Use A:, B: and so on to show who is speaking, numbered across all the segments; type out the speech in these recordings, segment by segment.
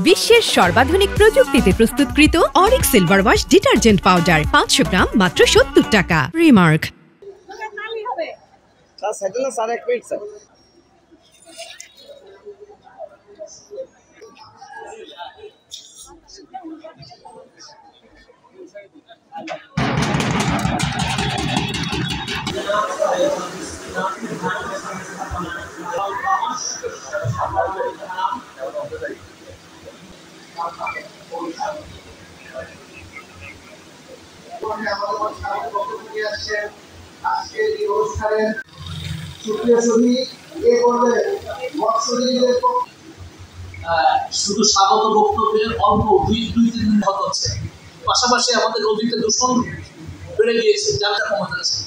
A: বিশ্বের সর্বাধুনিক প্রযুক্তিতে প্রস্তুতকৃত Arik silver wash detergent powder 500 গ্রাম মাত্র 70 টাকা। রিমার্ক।
B: শুধু স্বাগত বক্তব্যের অল্প দুই তিন দিন হচ্ছে, পাশাপাশি আমাদের নদীতে দূষণ বেড়ে গিয়েছে, যার কমে যাচ্ছে।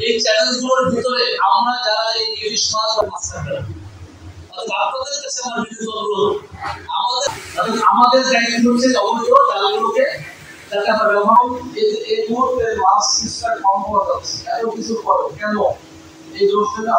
B: এই চ্যালেঞ্জগুলোর ভিতরে আমরা যারা এই ইলিশ মাছ বা মাছ আপনাদের কাছে আমার বিদ্যুৎ অনুরোধ, আমাদের দায়িত্ব হচ্ছে অবৈধ জালগুলোকে যাতে আমরা ব্যবহার এই মুহূর্তে মাছ সিস্টেম কম করা যাচ্ছে। এত কিছু করো কেন এই দোষটা